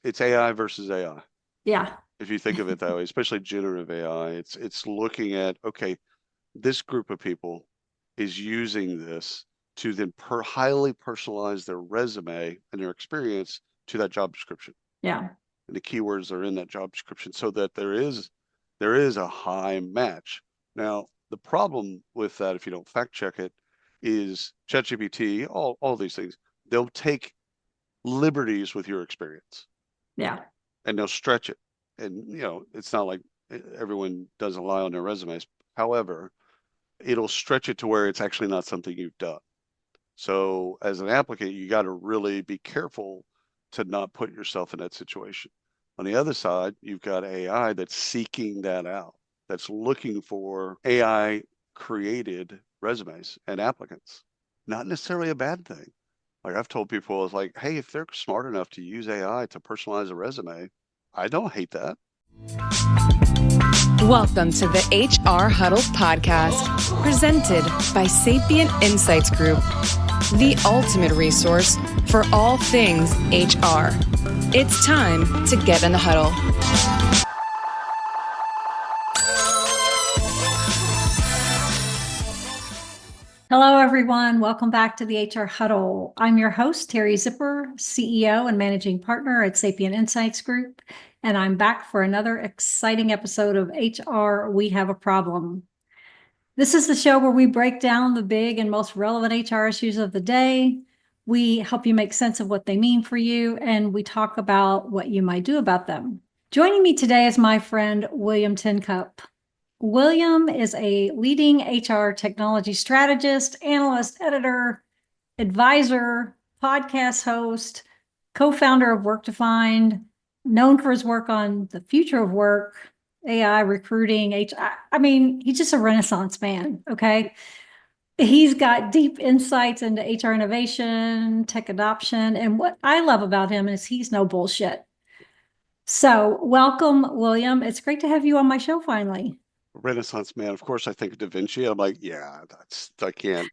it's AI versus AI. Yeah. If you think of it that way, especially generative AI, it's looking at, okay, this group of people is using this to then highly personalize their resume and their experience to that job description. Yeah. And the keywords are in that job description so that there is a high match. Now, the problem with that, if you don't fact check it, is ChatGPT, all these things, they'll take liberties with your experience Yeah. and they'll stretch it. And it's not like everyone doesn't lie on their resumes. However, it'll stretch it to where it's actually not something you've done. So as an applicant, you got to really be careful to not put yourself in that situation. On the other side, you've got AI that's seeking that out, that's looking for AI created resumes and applicants. Not necessarily a bad thing. Like I've told people, it's like, hey, if they're smart enough to use AI to personalize a resume, I don't hate that. Welcome to the HR Huddle podcast, presented by Sapient Insights Group, the ultimate resource for all things HR. It's time to get in the huddle. Hello, everyone. Welcome back to the HR Huddle. I'm your host, Teri Zipper, CEO and Managing Partner at Sapient Insights Group, and I'm back for another exciting episode of HR We Have a Problem. This is the show where we break down the big and most relevant HR issues of the day. We help you make sense of what they mean for you, and we talk about what you might do about them. Joining me today is my friend, William Tincup. William is a leading HR technology strategist, analyst, editor, advisor, podcast host, co-founder of WRKdefined, known for his work on the future of work, AI, recruiting, HR. I mean, he's just a Renaissance man, okay? He's got deep insights into HR innovation, tech adoption, and what I love about him is he's no bullshit. So welcome, William. It's great to have you on my show finally. Renaissance man. Of course, I think of Da Vinci. I'm like, yeah, I can't.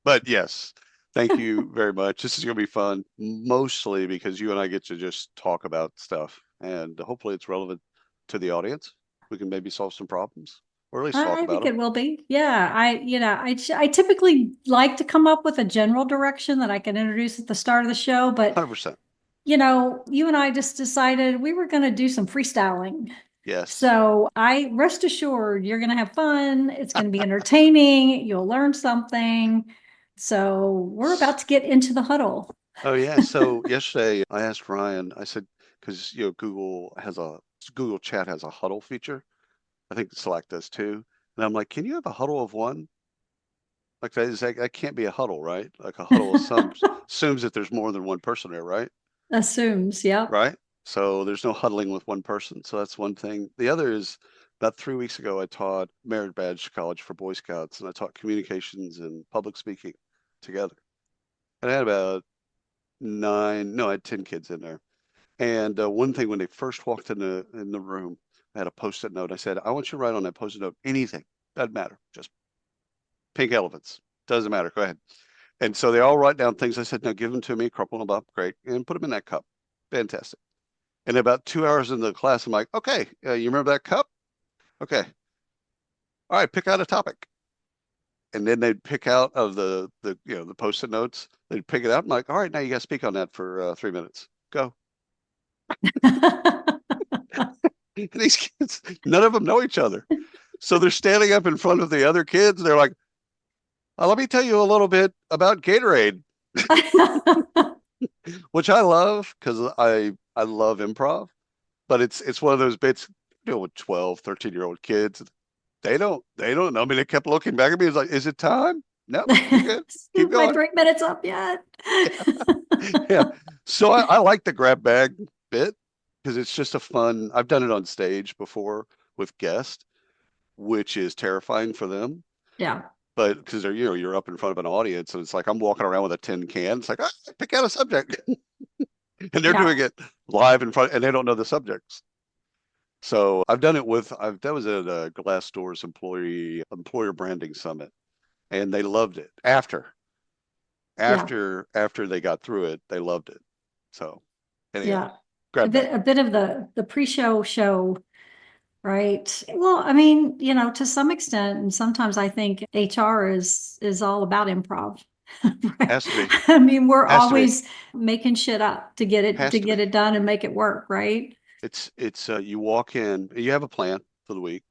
But yes, thank you very much. This is going to be fun, mostly because you and I get to just talk about stuff, and hopefully it's relevant to the audience. We can maybe solve some problems, or at least talk I about think them. it will be. Yeah, I typically like to come up with a general direction that I can introduce at the start of the show, but 100%. you and I just decided we were going to do some freestyling. Yes. So I rest assured you're going to have fun. It's going to be entertaining. You'll learn something. So we're about to get into the huddle. Oh yeah. So yesterday I asked Ryan. I said because Google Chat has a huddle feature. I think Slack does too. And I'm like, can you have a huddle of one? Like that can't be a huddle, right? Like a huddle assumes that there's more than one person there, right? Assumes, yep. Right? So there's no huddling with one person. So that's one thing. The other is about 3 weeks ago, I taught Merit Badge College for Boy Scouts, and I taught communications and public speaking together. And I had about I had 10 kids in there. And one thing when they first walked in the room, I had a post-it note. I said, I want you to write on that post-it note anything. Doesn't matter. Just pink elephants. Doesn't matter. Go ahead. And so they all write down things. I said, now give them to me, crumple them up, great, and put them in that cup. Fantastic. And about 2 hours into the class, I'm like, okay, you remember that cup? Okay. All right, pick out a topic. And then they'd pick out of the post-it notes. They'd pick it out. I'm like, all right, now you got to speak on that for 3 minutes. Go. These kids, none of them know each other. So they're standing up in front of the other kids. They're like, let me tell you a little bit about Gatorade, which I love because I love improv, but it's one of those bits, with 12, 13-year-old kids. They don't know. I mean, they kept looking back at me. It's like, is it time? No, you're good. Keep My going. 3 minutes up yet. Yeah. So I like the grab bag bit because it's just a fun. I've done it on stage before with guests, which is terrifying for them. Yeah. But because you're up in front of an audience and it's like I'm walking around with a tin can. It's like, pick out a subject. And they're Yeah. doing it live in front and they don't know the subjects. So I've done it that was at Glassdoor's employer branding summit and they loved it Yeah. after they got through it, they loved it. So anyhow, Yeah. a bit of the pre-show show, right? Well, I mean, to some extent, and sometimes I think HR is all about improv. Right? Has to be. I mean, we're Has to be. always making shit up to get Has to be. it done and make it work, right? It's you walk in, you have a plan for the week,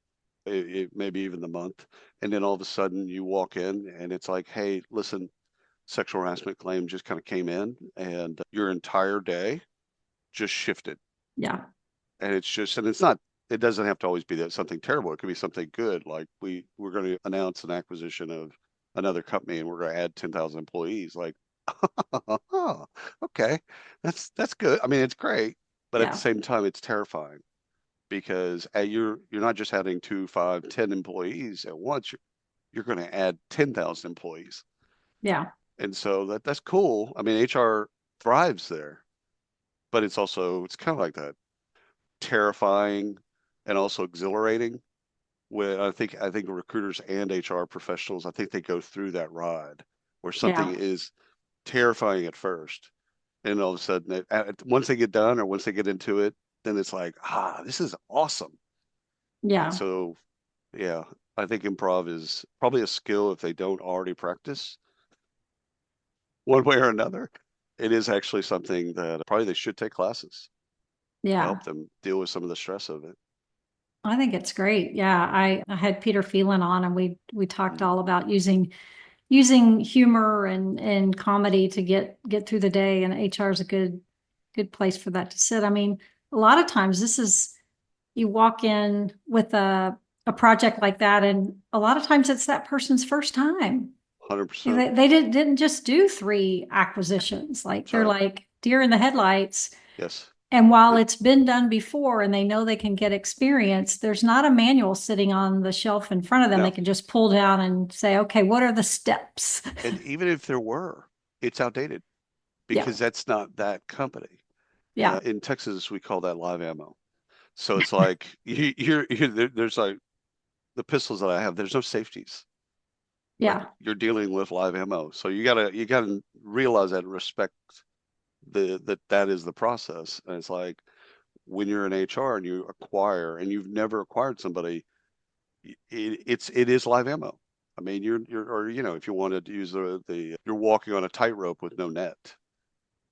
maybe even the month, and then all of a sudden you walk in and it's like, hey, listen, sexual harassment claim just kind of came in, and your entire day just shifted. Yeah. And it's not, it doesn't have to always be that something terrible. It could be something good. Like we're going to announce an acquisition of another company and we're going to add 10,000 employees. Like, oh, okay, that's good. I mean, it's great, but at the Yeah. same time, it's terrifying because you're not just adding 2, 5, 10 employees at once. You're going to add 10,000 employees. Yeah. And so that's cool. I mean, HR thrives there, but it's kind of like that terrifying and also exhilarating. When I think recruiters and HR professionals, I think they go through that ride where something Yeah. is terrifying at first, and all of a sudden, once they get done or once they get into it, then it's like, this is awesome. Yeah. And so, yeah, I think improv is probably a skill if they don't already practice one way or another. It is actually something that probably they should take classes to Yeah. help them deal with some of the stress of it. I think it's great. Yeah. I had Peter Phelan on and we talked all about using humor and comedy to get through the day, and HR is a good place for that to sit. I mean, a lot of times you walk in with a project like that, and a lot of times it's that person's first time. 100%. They didn't just do 3 acquisitions. Like they're like deer in the headlights. Yes. And while it's been done before and they know they can get experience, there's not a manual sitting on the shelf in front of them. No. They can just pull down and say, okay, what are the steps? And even if there were, it's outdated because that's not that company. Yeah. In Texas, we call that live ammo. So it's like there's like the pistols that I have, there's no safeties. Yeah. Like you're dealing with live ammo. So you gotta realize that and respect that is the process. And it's like when you're in HR and you acquire and you've never acquired somebody, it is live ammo. I mean, or if you wanted to use you're walking on a tightrope with no net.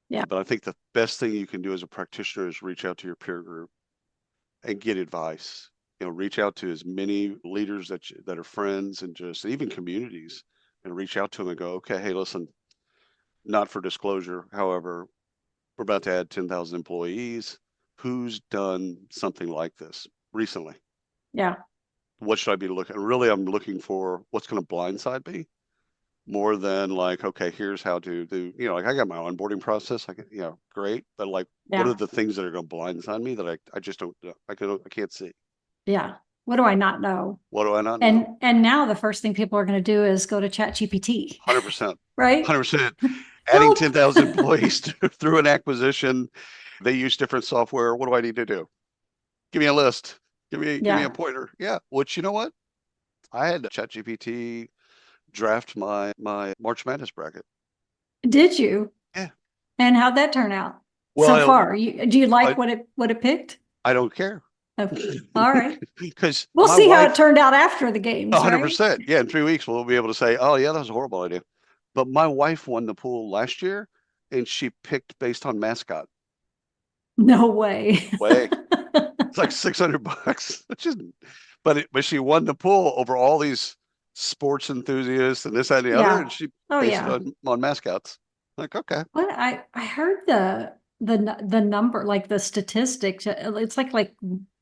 Yeah. But I think the best thing you can do as a practitioner is reach out to your peer group and get advice. Reach out to as many leaders that are friends and just even communities, and reach out to them and go, okay, hey, listen, not for disclosure, however, we're about to add 10,000 employees. Who's done something like this recently? Yeah. What should I be looking? Really, I'm looking for what's going to blindside me more than like, okay, here's how to do, like I got my onboarding process. Great. But like, what are the things that are going to blindside me that I just don't, I can't see? Yeah. What do I not know? What do I not know? And now the first thing people are going to do is go to ChatGPT. 100%. Right? 100%. Adding 10,000 employees through an acquisition. They use different software. What do I need to do? Give me a list. Give me a pointer. Yeah. Which, you know what? I had ChatGPT draft my March Madness bracket. Did you? Yeah. And how'd that turn out? Well, so far, do you like what it picked? I don't care. Okay. All right. Because we'll see how it turned out after the games. 100%. Right? Yeah. In 3 weeks, we'll be able to say, oh yeah, that was a horrible idea. But my wife won the pool last year, and she picked based on mascot. No way. It's like $600, but she won the pool over all these sports enthusiasts and this, that, and the other, and she based it on mascots. Like, okay. Well, I heard the number, like the statistics. It's like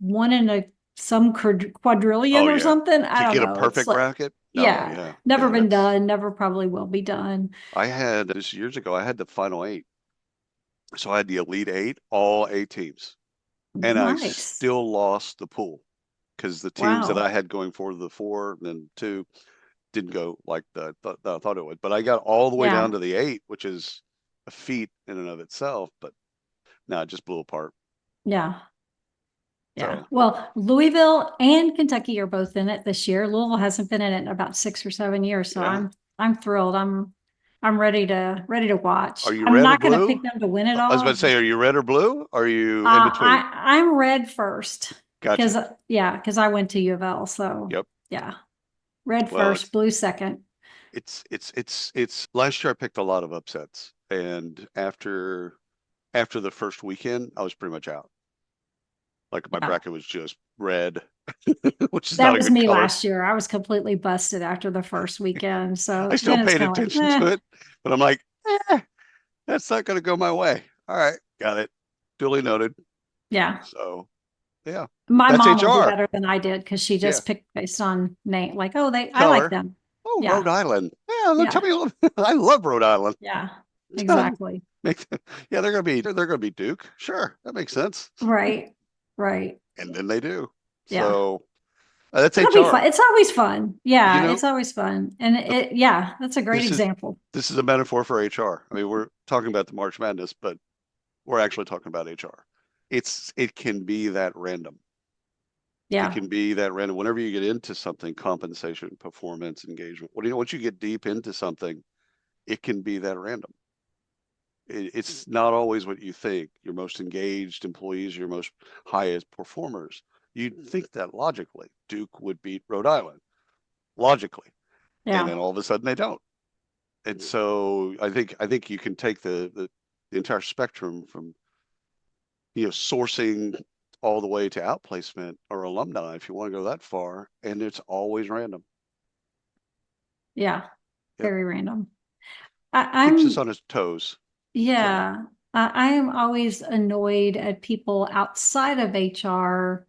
1 in some quadrillion or something. I don't know. To get a perfect bracket. Never been done. Never probably will be done. I had this years ago. I had the final 8, so I had the elite 8, all 8 teams. And nice. I still lost the pool because the teams that I had going for the 4 and then 2 didn't go like I thought it would. But I got all the way down to the 8, which is a feat in and of itself. But no, it just blew apart. Yeah. Yeah. So. Well, Louisville and Kentucky are both in it this year. Louisville hasn't been in it in about 6 or 7 years. So I'm thrilled. I'm ready to watch. Are you I'm red or not going to blue? pick them to win it I was about all. to say, are you red or blue? Or are you in between? I'm red first Gotcha. because I went to U of L. So Yep. yeah, red Well, first, blue second. it's last year I picked a lot of upsets. And after the first weekend, I was pretty much out. Like my Yeah. bracket was just red, which is That not a was good me color. last year. I was completely busted after the first weekend. I So still then it's paid kind of like, attention to it, but I'm like, that's not going to go my way. All right, got it. Duly noted. yeah. So, yeah, My that's mom will do HR. better than I did because she Yeah, just picked based on name. Like, oh, I like color. them. Oh, Yeah. Rhode Island. Yeah, look, tell Yeah. me a little. I love Rhode Island. Yeah. Exactly. Yeah, they're gonna be Duke. Sure, that makes sense. Right. Right. And then they do. Yeah. So that's It'll be HR. fun. It's always fun. You Yeah, know, it's always fun. And the, yeah, that's a great this is example. this is a metaphor for HR. I mean, we're talking about the March Madness, but we're actually talking about HR. It can be that random. It Yeah. can be that random. Whenever you get into something, compensation, performance, engagement. Once you get deep into something, it can be that random. It's not always what you think. Your most engaged employees, your most highest performers. You'd think that logically, Duke would beat Rhode Island logically, and Yeah. then all of a sudden they don't. And so I think you can take the entire spectrum from sourcing all the way to outplacement or alumni if you want to go that far, and it's always random. Yeah. Yep, Very random. keeps us I'm, on his toes. So yeah, I am always annoyed at people outside of HR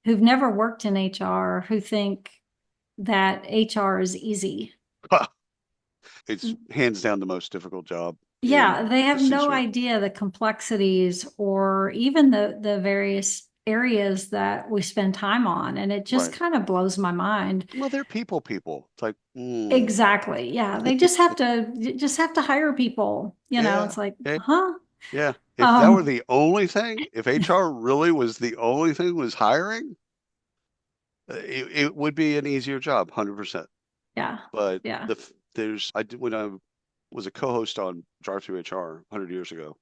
who've never worked in HR who think that HR is easy. it's hands down the most difficult job Yeah, in they the have no C-suite. idea the complexities or even the various areas that we spend time on. And it just Right. kind of blows my mind. Well, they're people. It's like, Exactly. Yeah. They just have to hire people. yeah, It's like, yeah, huh? yeah. If that were Um, the only thing, if HR really was the only thing was hiring, it would be an easier job, 100%. yeah. But Yeah. I did when I was a co-host on Drive Through HR 100 years ago.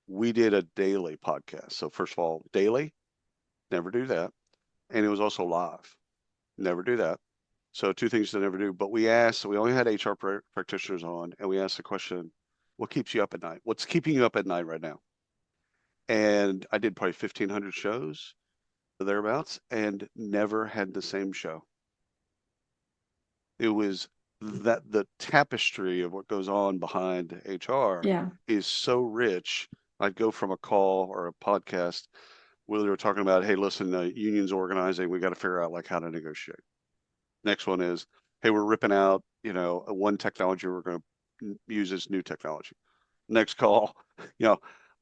We did a daily podcast. So first of all, daily, never do that, and it was also live, never do that. So two things to never do. But we only had HR practitioners on, and we asked the question, "What keeps you up at night? What's keeping you up at night right now?" And I did probably 1,500 shows thereabouts, and never had the same show. It was that the tapestry of what goes on behind HR Yeah. is so rich. I'd go from a call or a podcast where they were talking about, hey, listen, unions organizing, we got to figure out like how to negotiate. Next one is, hey, we're ripping out, one technology we're going to use as new technology. Next call, you know,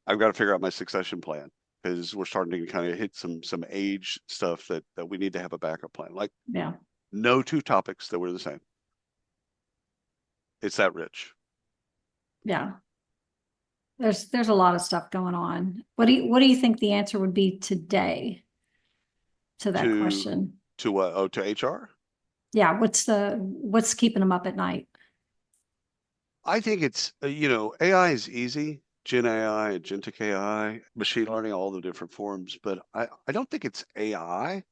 I've got to figure out my succession plan because we're starting to kind of hit some age stuff that we need to have a backup plan. Like Yeah. no two topics that were the same. It's that rich. Yeah. There's a lot of stuff going on. What do you think the answer would be today to that To question? to what? Oh, to HR? Yeah, what's keeping them up at night? I think it's AI is easy. Gen AI, agentic AI, machine learning, all the different forms, but I don't think it's AI.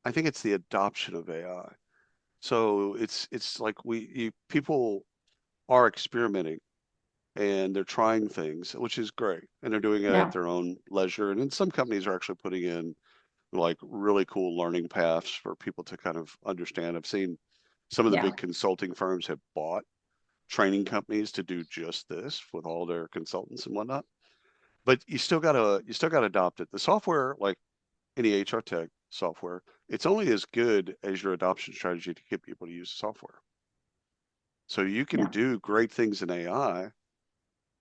I think it's the adoption of AI. So it's like people are experimenting and they're trying things, which is great, and they're doing it at Yeah. their own leisure. And then some companies are actually putting in like really cool learning paths for people to kind of understand. I've seen some of the Yeah. big consulting firms have bought training companies to do just this with all their consultants and whatnot. But you still gotta adopt it. The software, like any HR tech software, it's only as good as your adoption strategy to get people to use the software. So you can Yeah. do great things in AI,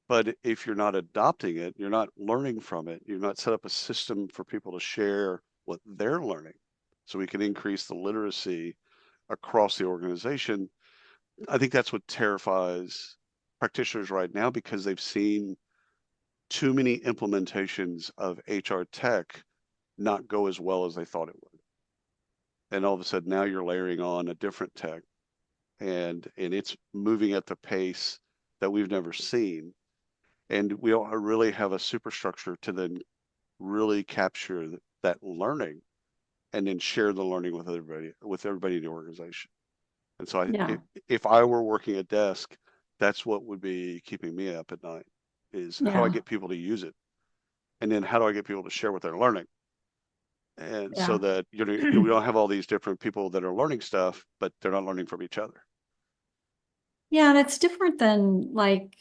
but if you're not adopting it, you're not learning from it, you're not set up a system for people to share what they're learning so we can increase the literacy across the organization. I think that's what terrifies practitioners right now because they've seen too many implementations of HR tech not go as well as they thought it would. And all of a sudden now you're layering on a different tech and it's moving at the pace that we've never seen. And we don't really have a superstructure to then really capture that learning and then share the learning with everybody in the organization. And so Yeah. if I were working a desk, that's what would be keeping me up at night, is how do I Yeah. get people to use it? And then how do I get people to share what they're learning? And so Yeah. that we don't have all these different people that are learning stuff, but they're not learning from each other. Yeah, and it's different than like,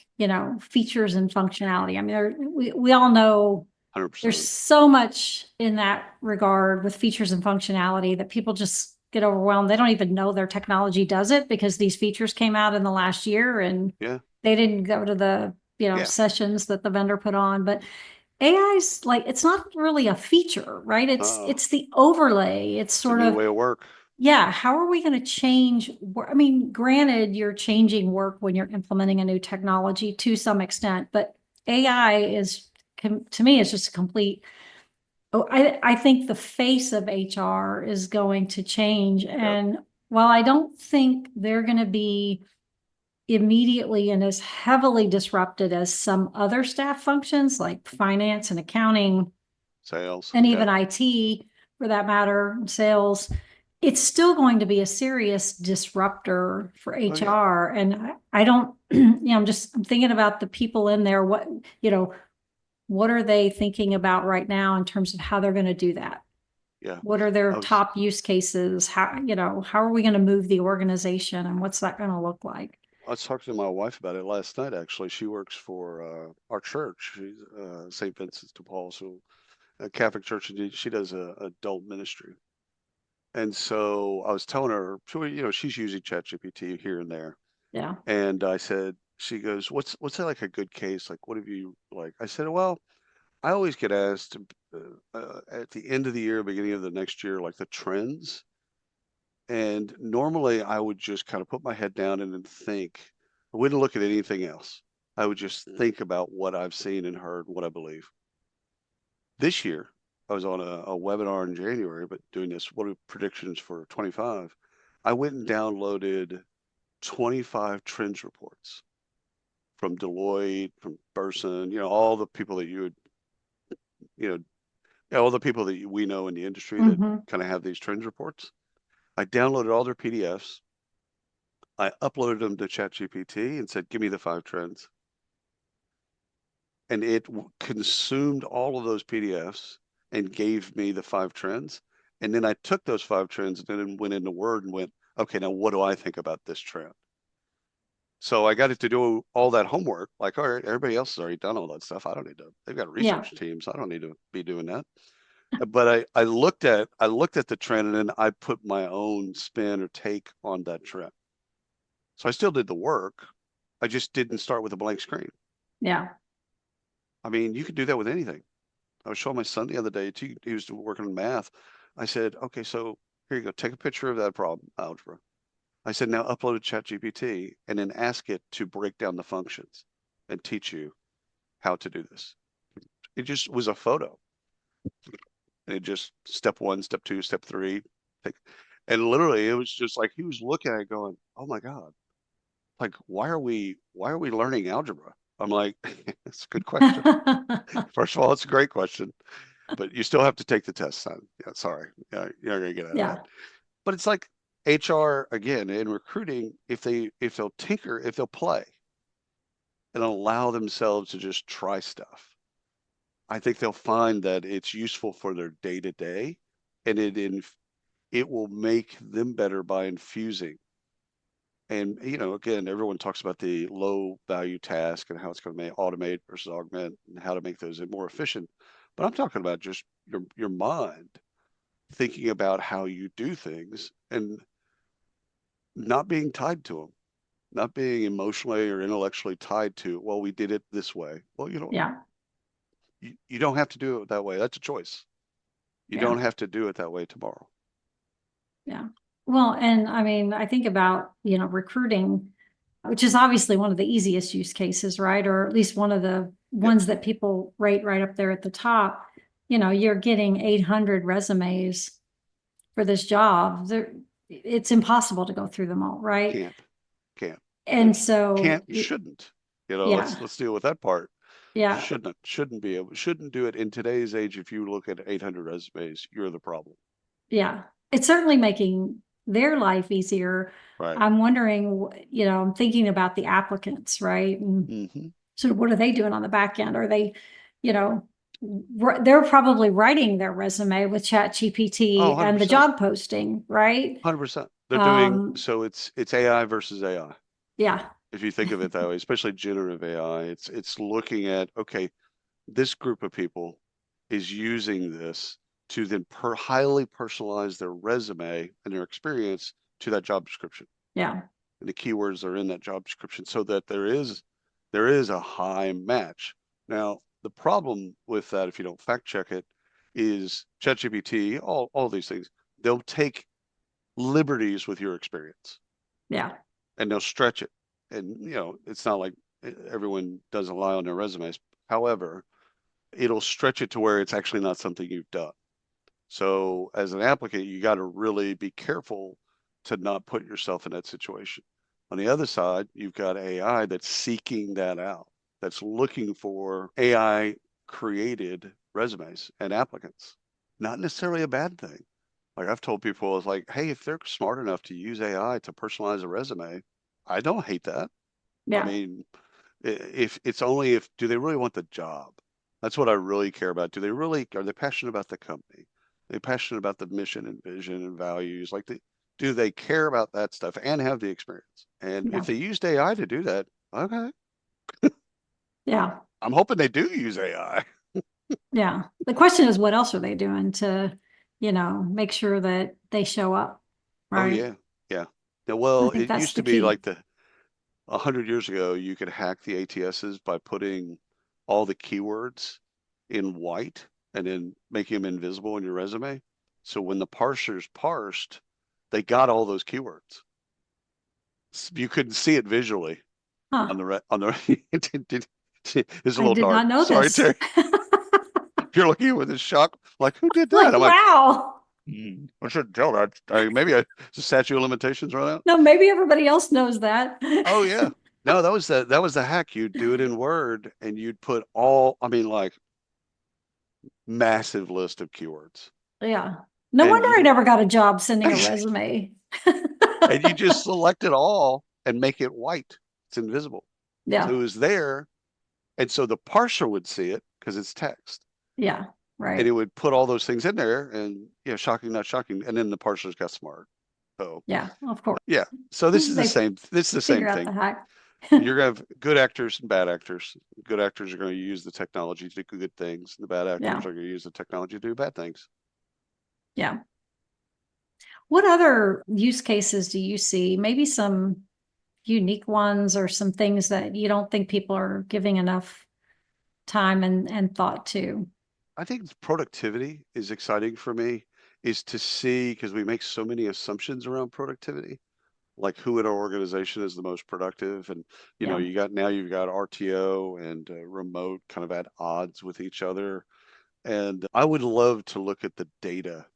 features and functionality. I mean, we all know there's 100%. so much in that regard with features and functionality that people just get overwhelmed. They don't even know their technology does it because these features came out in the last year and Yeah. they didn't go to the, Yeah. sessions that the vendor put on. But AI's like, it's not really a feature, right? Uh, It's the overlay. It's it's a sort new of, way of work. yeah, how are we going to change? I mean, granted, you're changing work when you're implementing a new technology to some extent, but AI is, to me, is just a complete. Oh, I think the face of HR is going to change. Yep. And while I don't think they're going to be immediately and as heavily disrupted as some other staff functions like finance and accounting, Sales. and Yeah. even IT for that matter, sales, it's still going to be a serious disruptor for Oh, yeah. HR. And I don't, I'm thinking about the people in there. What are they thinking about right now in terms of how they're going to do that? Yeah. What are their top use cases? How are we going to move the organization and what's that going to look like? I was talking to my wife about it last night, actually. She works for our church. She's St. Vincent de Paul, so a Catholic church, and she does adult ministry. And so I was telling her, she's using ChatGPT here and there. Yeah. And I said, she goes, what's that like a good case? Like, what have you like? I said, well, I always get asked at the end of the year, beginning of the next year, like the trends. And normally I would just kind of put my head down and then think. I wouldn't look at anything else. I would just think about what I've seen and heard, what I believe. This year, I was on a webinar in January, but doing this, what are predictions for 25? I went and downloaded 25 trends reports from Deloitte, from Burson, all the people that all the people that we know in the industry that Mm-hmm. kind of have these trends reports. I downloaded all their PDFs. I uploaded them to ChatGPT and said, give me the 5 trends. And it consumed all of those PDFs and gave me the 5 trends. And then I took those 5 trends and then went into Word and went, okay, now what do I think about this trend? So I got it to do all that homework. Like, all right, everybody else has already done all that stuff. I don't need to. They've got research teams. I don't need to be doing that. But I looked at the trend and then I put my own spin or take on that trend. So I still did the work. I just didn't start with a blank screen. Yeah. I mean, you could do that with anything. I was showing my son the other day too. He was working on math. I said, okay, so here you go. Take a picture of that problem, algebra. I said, now upload a ChatGPT and then ask it to break down the functions and teach you how to do this. It just was a photo. And it just step 1, step 2, step 3. And literally it was just like he was looking at it going, oh my God. Like, why are we learning algebra? I'm like, it's a good question. First of all, it's a great question, but you still have to take the test, son. Yeah, sorry. Yeah, you're not gonna get out of that. But it's like HR again in recruiting, if they'll tinker, if they'll play and allow themselves to just try stuff, I think they'll find that it's useful for their day to day, and it will make them better by infusing. And again, everyone talks about the low value task and how it's going to automate versus augment and how to make those more efficient. But I'm talking about just your mind thinking about how you do things and not being tied to them, not being emotionally or intellectually tied to, well, we did it this way. Well, you don't have to do it that way. That's a choice. You don't have to do it that way tomorrow. Yeah. Well, and I mean, I think about, recruiting, which is obviously one of the easiest use cases, right? Or at least one of the ones that people rate right up there at the top. You're getting 800 resumes for this job. It's impossible to go through them all, right? Can't. Can't. And so, Can't, shouldn't. yeah, let's deal with that part. yeah, Shouldn't be able, shouldn't do it in today's age. If you look at 800 resumes, you're the problem. yeah. It's certainly making their life easier. Right. I'm wondering, I'm thinking about the applicants, right? And Mm-hmm. so what are they doing on the back end? Are they, you know, they're probably writing their resume with Chat Oh, GPT and the 100%. job posting, right? 100%. They're doing, Um, so it's AI versus AI. yeah, If you think of it that way, especially generative AI, it's looking at, okay, this group of people is using this to then highly personalize their resume and their experience to that job description. yeah, And the keywords are in that job description so that there is a high match. Now, the problem with that, if you don't fact check it, is ChatGPT, all these things, they'll take liberties with your experience yeah, and they'll stretch it. And it's not like everyone doesn't lie on their resumes. However, it'll stretch it to where it's actually not something you've done. So as an applicant, you got to really be careful to not put yourself in that situation. On the other side, you've got AI that's seeking that out, that's looking for AI created resumes and applicants. Not necessarily a bad thing. Like I've told people, it's like, hey, if they're smart enough to use AI to personalize a resume, I don't hate that. I yeah, mean, if it's only if do they really want the job? That's what I really care about. Are they passionate about the company? Are they passionate about the mission and vision and values? Do they care about that stuff and have the experience? And yeah, if they used AI to do that, okay. yeah, I'm hoping they do use AI. yeah. The question is, what else are they doing to, make sure that they show up, Oh right? yeah, yeah. Now, I well, think it that's used the to be key. like 100 years ago, you could hack the ATSs by putting all the keywords in white and then making them invisible in your resume. So when the parsers parsed, they got all those keywords. You couldn't see it visually on Huh. the. It's a I little did dark. not know Sorry, this. Terry. You're looking with this shock, like who did that? Like, I'm like, wow. I shouldn't tell that. Maybe the statute of limitations run out. No, maybe everybody else knows that. Oh yeah. No, that was the hack. You'd do it in Word and you'd put I mean, like massive list of keywords. Yeah. No And wonder I you never got a job sending a resume. and you just select it all and make it white. It's invisible. So it Yeah. was there. And so the parser would see it because it's text. Yeah. And it Right. would put all those things in there and shocking, not shocking. And then the parsers got smart. So Yeah. Of course. yeah. So They this is the same figure out the thing. hack. You're gonna have good actors and bad actors. Good actors are going to use the technology to do good things. And the bad Yeah. actors are going to use the technology to do bad things. Yeah. What other use cases do you see? Maybe some unique ones or some things that you don't think people are giving enough time and thought to. I think productivity is exciting for me, is to see because we make so many assumptions around productivity, like who in our organization is the most productive, and Yeah. you've got RTO and remote kind of at odds with each other, and I would love to look at the data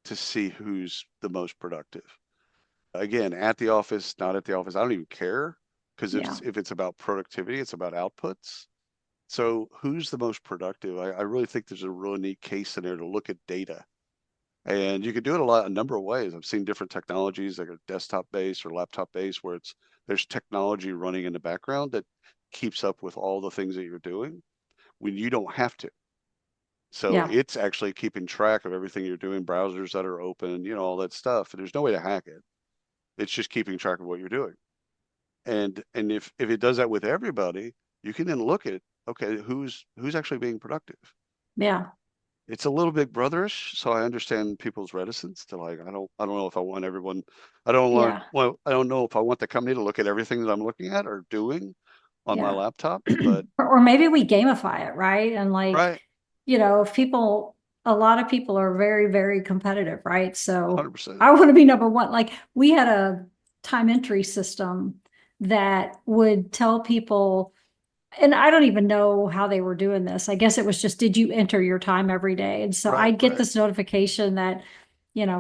to see who's the most productive. Again, at the office, not at the office, I don't even care because Yeah. if it's about productivity, it's about outputs. So who's the most productive? I really think there's a really neat case in there to look at data. And you could do it a number of ways. I've seen different technologies that are desktop based or laptop based where there's technology running in the background that keeps up with all the things that you're doing when you don't have to. So Yeah. it's actually keeping track of everything you're doing, browsers that are open, all that stuff. And there's no way to hack it. It's just keeping track of what you're doing. And if it does that with everybody, you can then look at, okay, who's actually being productive. Yeah. It's a little big brotherish, so I understand people's reticence to like, I don't know if I want everyone, I don't want, Yeah. well, I don't know if I want the company to look at everything that I'm looking at or doing on my Yeah. laptop, but Or maybe we gamify it, right? And like, right, if a lot of people are very, very competitive, right? So 100%. I want to be number one. Like we had a time entry system that would tell people, and I don't even know how they were doing this. I guess it was just, did you enter your time every day? And so Right, I'd get right. this notification that,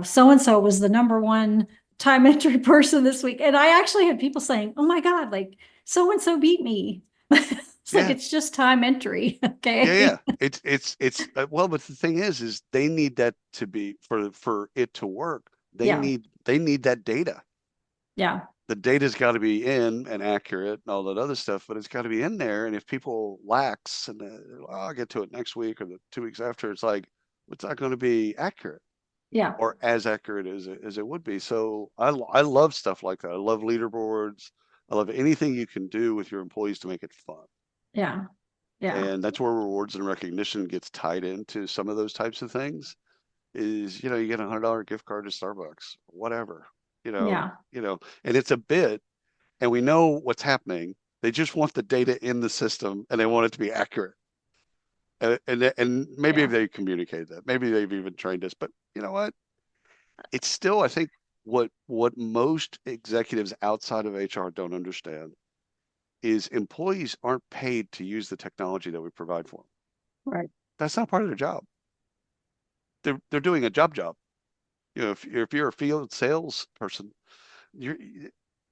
so and so was the number one time entry person this week. And I actually had people saying, oh my God, like so-and-so beat me. It's like, Yeah. it's just time entry. Yeah, Okay. yeah. It's well, but the thing is they need that to be for it to work. Yeah. They need that data. Yeah. The data's got to be in and accurate and all that other stuff, but it's got to be in there. And if people lax and I'll get to it next week or the 2 weeks after, it's like it's not going to be accurate Yeah. or as accurate as it would be. So I love stuff like that. I love leaderboards. I love anything you can do with your employees to make it fun. Yeah. Yeah. And that's where rewards and recognition gets tied into some of those types of things is, you get $100 gift card to Starbucks, whatever, Yeah. and it's a bit, and we know what's happening. They just want the data in the system and they want it to be accurate. And maybe Yeah. they communicate that. Maybe they've even trained us, but you know what? It's still, I think, what most executives outside of HR don't understand is employees aren't paid to use the technology that we provide for them. Right. That's not part of their job. They're doing a job. If you're a field sales person, you're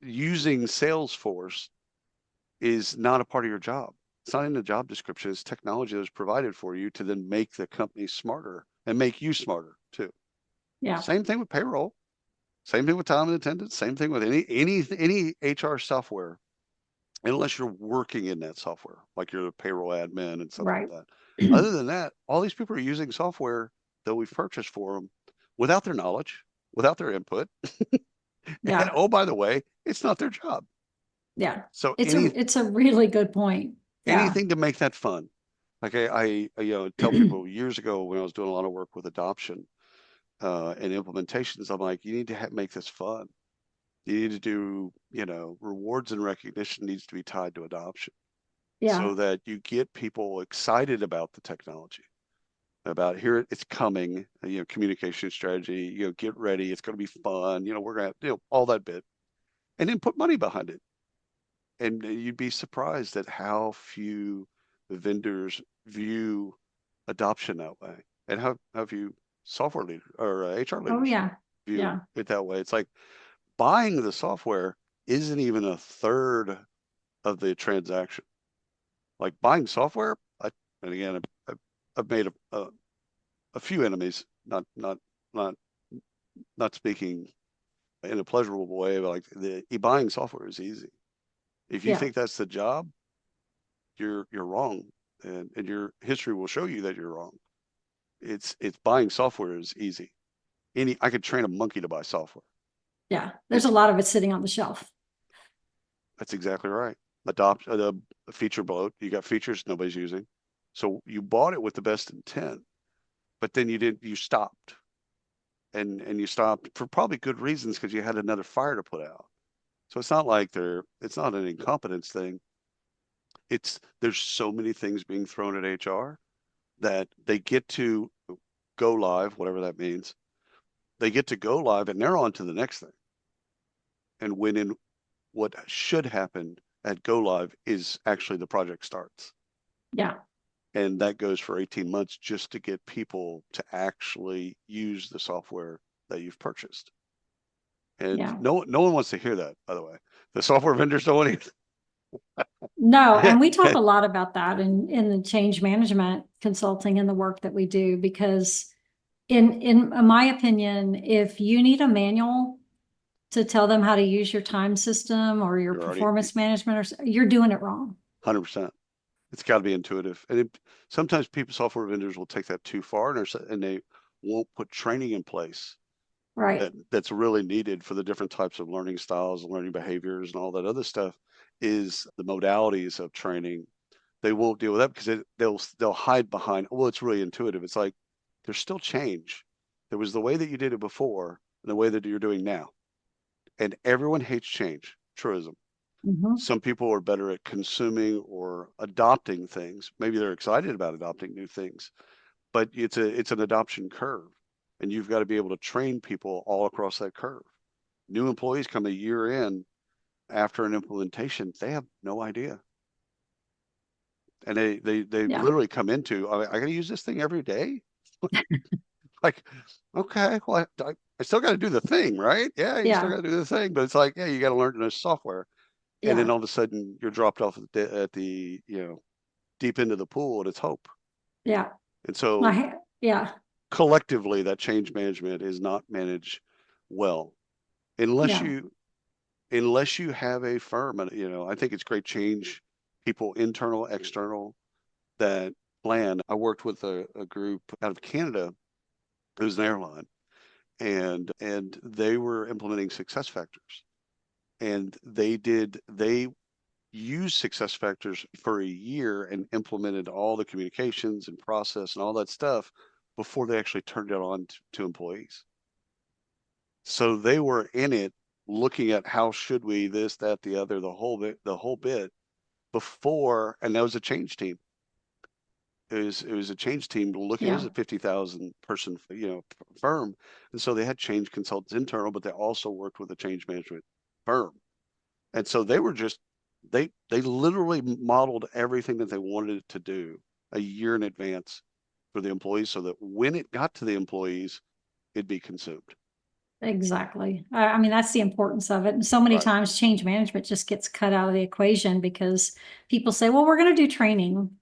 using Salesforce is not a part of your job. It's not in the job description. It's technology that is provided for you to then make the company smarter and make you smarter too. Yeah. Same thing with payroll. Same thing with time and attendance. Same thing with any HR software, unless you're working in that software, like you're a payroll admin and stuff like Right. that. Other than that, all these people are using software that we've purchased for them without their knowledge, without their input. And Yeah. oh, by the way, it's not their job. Yeah. So It's a really good point. Yeah. anything to make that fun. Like I tell people years ago when I was doing a lot of work with adoption and implementations, I'm like, you need to make this fun. You need to do, rewards and recognition needs to be tied to adoption Yeah. so that you get people excited about the technology, about here it's coming, communication strategy, get ready, it's going to be fun, we're going to, all that bit, and then put money behind it. And you'd be surprised at how few vendors view adoption that way, and how few software leaders or HR Oh, leaders yeah. view Yeah. it that way. It's like buying the software isn't even a third of the transaction. Like buying software, and again, I've made a few enemies, not not speaking in a pleasurable way, but like buying software is easy. If you Yeah. think that's the job, you're wrong, and your history will show you that you're wrong. It's buying software is easy. I could train a monkey to buy software. Yeah. There's a It's lot of it sitting on the shelf. That's exactly right. Adopt a feature bloat. You got features nobody's using, so you bought it with the best intent, but then you stopped, and you stopped for probably good reasons because you had another fire to put out. So it's not like it's not an incompetence thing. There's so many things being thrown at HR that they get to go live, whatever that means. They get to go live and they're on to the next thing. And when in what should happen at go live is actually the project starts. Yeah. And that goes for 18 months just to get people to actually use the software that you've purchased. And Yeah. no one wants to hear that, by the way. The software vendors don't want to. No, and we talk a lot about that in the change management consulting and the work that we do, because in my opinion, if you need a manual to tell them how to use your time system or your You're already performance management, or you're doing it wrong. 100%. It's got to be intuitive. And sometimes software vendors will take that too far and they won't put training in place Right. that's really needed for the different types of learning styles, learning behaviors, and all that other stuff. Is the modalities of training. They won't deal with that because they'll hide behind, well, it's really intuitive. It's like there's still change. There was the way that you did it before and the way that you're doing now. And everyone hates change, truism. Mm-hmm. Some people are better at consuming or adopting things. Maybe they're excited about adopting new things, but it's an adoption curve, and you've got to be able to train people all across that curve. New employees come a year in after an implementation, they have no idea, and they Yeah. literally come into, I got to use this thing every day. Like, okay, well, I still got to do the thing, right? Yeah, you still Yeah. got to do the thing, but it's like, yeah, you got to learn the software. And then Yeah. all of a sudden you're dropped off at the, deep into the pool and it's hope. Yeah. And so Yeah. collectively that change management is not managed well unless Yeah. you have a firm. And I think it's great change people, internal, external, that plan. I worked with a group out of Canada. It was an airline, and they were implementing success factors, and they used success factors for a year and implemented all the communications and process and all that stuff before they actually turned it on to employees. So they were in it, looking at how should we this, that, the other, the whole bit before. And that was a change team. It was a change team looking. It was Yeah. a 50,000 person firm, and so they had change consultants internal, but they also worked with a change management firm. And so they were just they literally modeled everything that they wanted it to do a year in advance for the employees, so that when it got to the employees, it'd be consumed. Exactly. I mean, that's the importance of it. And so many Right. times change management just gets cut out of the equation because people say, well, we're going to do training.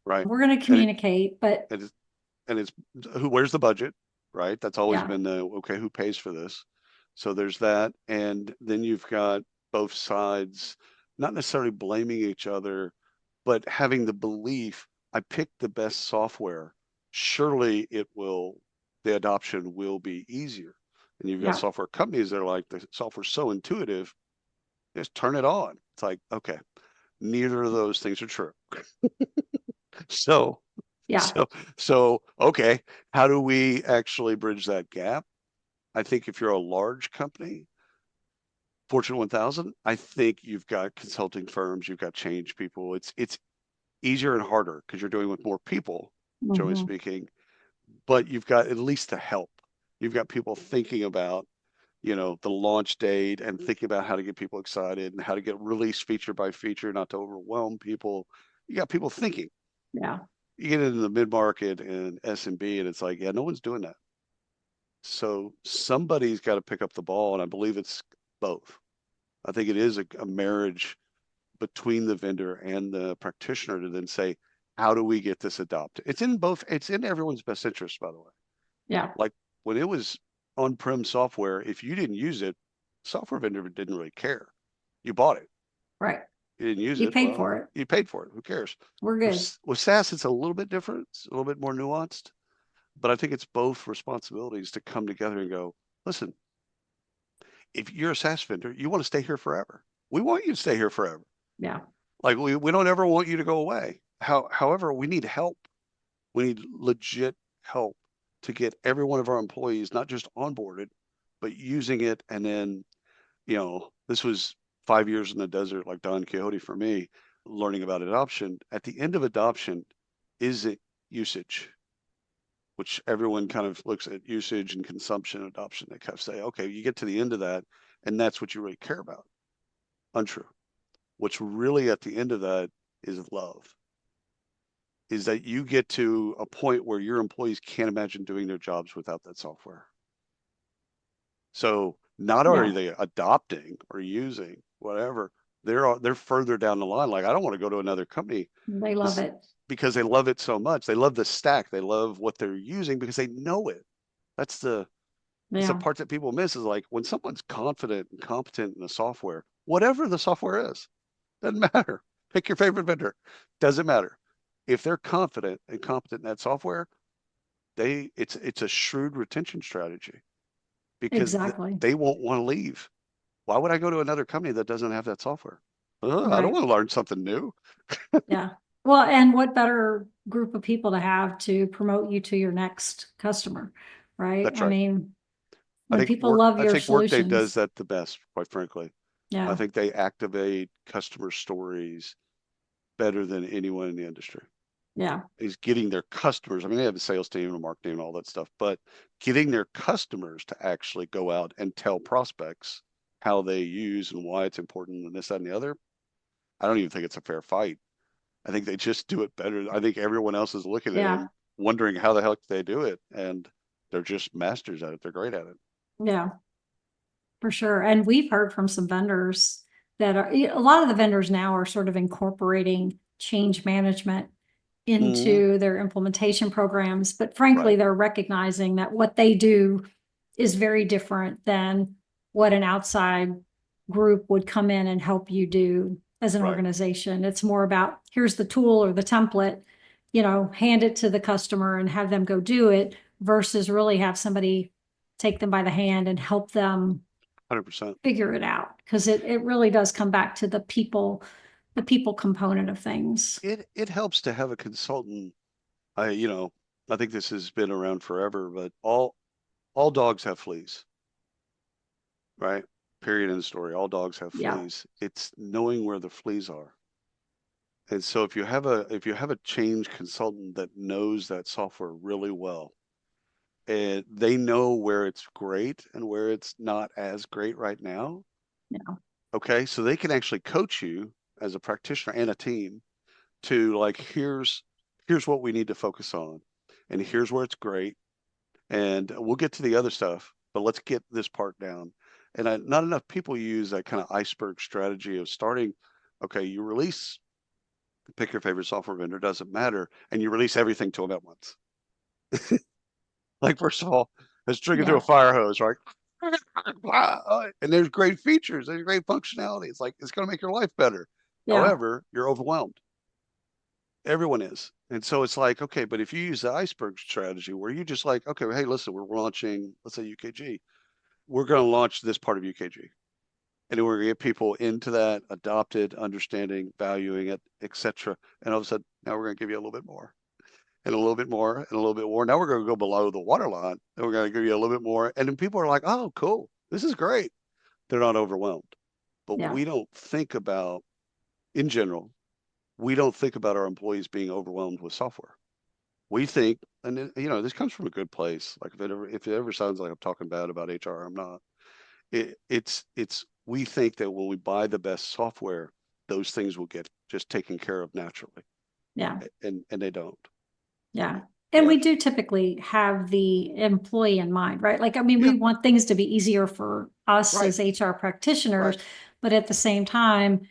Right. We're going to And it, communicate, but and it's, and it's where's the budget, right? That's always yeah, been the, okay, who pays for this? So there's that. And then you've got both sides not necessarily blaming each other, but having the belief, I picked the best software. Surely the adoption will be easier. And you've got yeah, software companies that are like, the software's so intuitive, just turn it on. It's like, okay, neither of those things are true. So, yeah, okay, how do we actually bridge that gap? I think if you're a large company, Fortune 1000, I think you've got consulting firms, you've got change people. It's easier and harder because you're doing with more people, generally hmm, speaking, but you've got at least the help. You've got people thinking about, the launch date and thinking about how to get people excited and how to get released feature by feature, not to overwhelm people. You got people thinking. yeah, You get into the mid market and SMB, and it's like, yeah, no one's doing that. So somebody's got to pick up the ball, and I believe it's both. I think it is a marriage between the vendor and the practitioner to then say, how do we get this adopted? It's in everyone's best interest, by the way. yeah, Like when it was on-prem software, if you didn't use it, software vendor didn't really care. You bought it. right. You didn't use You it. paid Well, for it. you paid for it. Who cares? We're good. With SaaS, it's a little bit different. It's a little bit more nuanced, but I think it's both responsibilities to come together and go, listen, if you're a SaaS vendor, you want to stay here forever. We want you to stay here forever. Yeah, Like we don't ever want you to go away. However, we need help. We need legit help to get every one of our employees not just onboarded, but using it. And then, this was 5 years in the desert, like Don Quixote for me, learning about adoption. At the end of adoption, is it usage? Which everyone kind of looks at usage and consumption adoption. They kind of say, okay, you get to the end of that, and that's what you really care about. Untrue. What's really at the end of that is love. Is that you get to a point where your employees can't imagine doing their jobs without that software. So not only are yeah. they adopting or using whatever, they're further down the line. Like, I don't want to go to another company They love it. because they love it so much. They love the stack. They love what they're using because they know it. That's the Yeah, part that people miss, is like when someone's confident and competent in the software, whatever the software is, doesn't matter. Pick your favorite vendor. Doesn't matter. If they're confident and competent in that software, it's a shrewd retention strategy because exactly. they won't want to leave. Why would I go to another company that doesn't have that software? I don't Right. want to learn something new. Yeah. Well, and what better group of people to have to promote you to your next customer, right? That's I right. mean, when people love I your think Workday does solutions, that the best, quite frankly. I yeah, think they activate customer stories better than anyone in the industry. yeah, Is getting their customers. I mean, they have a sales team and a marketing and all that stuff, but getting their customers to actually go out and tell prospects how they use and why it's important and this, that, and the other. I don't even think it's a fair fight. I think they just do it better. I think everyone else is looking at yeah. them, wondering how the heck they do it, and they're just masters at it. They're great at it. Yeah, for sure. And we've heard from some vendors that are, a lot of the vendors now are sort of incorporating change management into their implementation programs. But frankly, Right. they're recognizing that what they do is very different than what an outside group would come in and help you do as an Right. organization. It's more about here's the tool or the template, hand it to the customer and have them go do it versus really have somebody take them by the hand and help them 100%. figure it out. Because it really does come back to the people component of things. It helps to have a consultant. I think this has been around forever, but all dogs have fleas, right? Period in the story. All dogs have Yeah. fleas. It's knowing where the fleas are. And so if you have a change consultant that knows that software really well, and they know where it's great and where it's not as great right now, Yeah. okay, so they can actually coach you as a practitioner and a team to like here's what we need to focus on, and here's where it's great, and we'll get to the other stuff, but let's get this part down. And not enough people use that kind of iceberg strategy of starting. Okay, you release, pick your favorite software vendor, doesn't matter, and you release everything to them at once. Like first of all, it's drinking through a Yeah. fire hose, right? And there's great features, there's great functionality. It's like it's going to make your life better. Yeah. However, you're overwhelmed. Everyone is. And so it's like, okay, but if you use the iceberg strategy where you just like, okay, well, hey, listen, we're launching, let's say UKG, we're going to launch this part of UKG. And we're going to get people into that, adopted, understanding, valuing it, etc. And all of a sudden, now we're going to give you a little bit more and a little bit more and a little bit more. Now we're going to go below the waterline and we're going to give you a little bit more. And then people are like, oh, cool. This is great. They're not overwhelmed. But Yeah. we don't think about, in general, we don't think about our employees being overwhelmed with software. We think, and this comes from a good place. Like if it ever sounds like I'm talking bad about HR, I'm not. It's we think that when we buy the best software, those things will get just taken care of naturally, Yeah. and they don't. Yeah. And Yeah, we do typically have the employee in mind, right? Like, I mean, yeah, we want things to be easier for us right, as HR practitioners, right. but at the same time,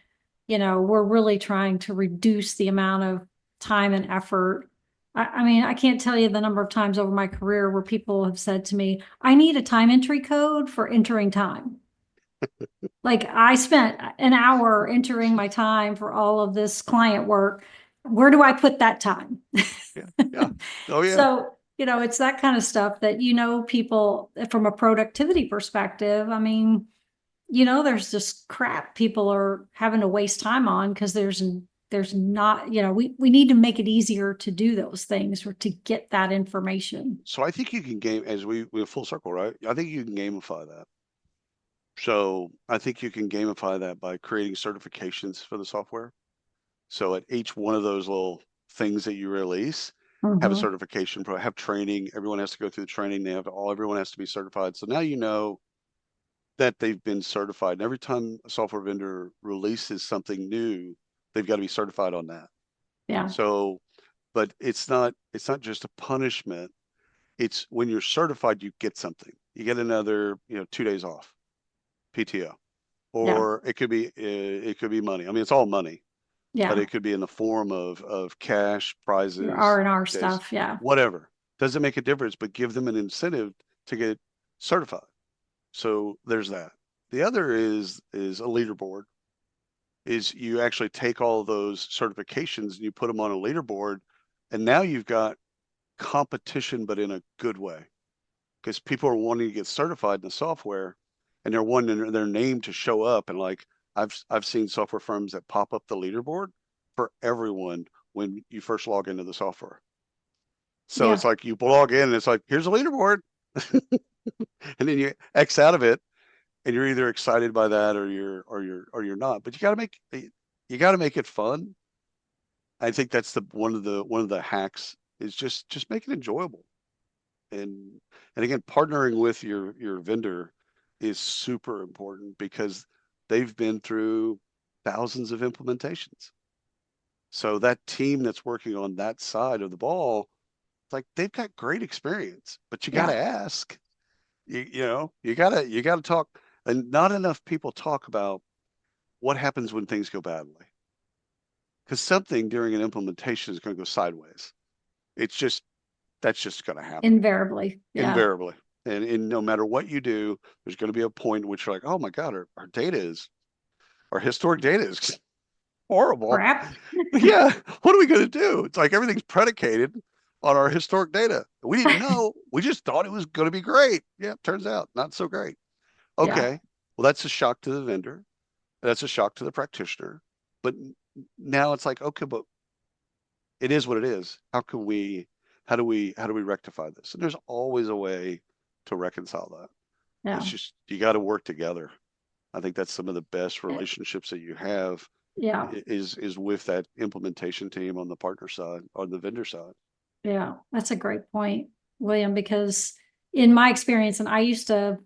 we're really trying to reduce the amount of time and effort. I mean, I can't tell you the number of times over my career where people have said to me, I need a time entry code for entering time. Like I spent an hour entering my time for all of this client work. Where do I put that time? Yeah, yeah. Oh yeah. So, it's that kind of stuff that, people from a productivity perspective, I mean, there's just crap people are having to waste time on because there's not, we need to make it easier to do those things or to get that information. So I think you can game as we full circle, right? I think you can gamify that. So I think you can gamify that by creating certifications for the software. So at each one of those little things that you release, have a Mhm. certification, have training. Everyone has to go through the training. Everyone has to be certified. So now you know that they've been certified. And every time a software vendor releases something new, they've got to be certified on that. Yeah. So, but it's not just a punishment. It's when you're certified, you get something. You get another, 2 days off, PTO, Yeah. or it could be money. I mean, it's all money, but Yeah. it could be in the form of cash, Your prizes, R&R days, stuff. Yeah. whatever. Doesn't make a difference, but give them an incentive to get certified. So there's that. The other is a leaderboard. Is you actually take all of those certifications and you put them on a leaderboard, and now you've got competition, but in a good way, because people are wanting to get certified in the software, and they're wanting their name to show up. And like I've seen software firms that pop up the leaderboard for everyone when you first log into the software. So Yeah. it's like you log in and it's like, here's a leaderboard. And then you X out of it, and you're either excited by that or you're not. But you got to make it fun. I think that's the one of the hacks is just make it enjoyable. And again, partnering with your vendor is super important because they've been through thousands of implementations. So that team that's working on that side of the ball, it's like they've got great experience, but you got Yeah. to ask. You gotta talk, and not enough people talk about what happens when things go badly. Because something during an implementation is going to go sideways. It's just that's just going to happen Invariably. Yeah. invariably. And no matter what you do, there's going to be a point in which you're like, oh my God, our historic data is horrible. Crap. Yeah, what are we going to do? It's like everything's predicated on our historic data. We didn't know. We just thought it was going to be great. Yeah, turns out not so great. Yeah. Okay, well, that's a shock to the vendor. That's a shock to the practitioner. But now it's like, okay, but it is what it is. How do we rectify this? And there's always a way to reconcile that. Yeah. It's just, you got to work together. I think that's some of the best relationships that you have Yeah. is with that implementation team on the partner side, on the vendor side. Yeah. That's a great point, William, because in my experience, and I used to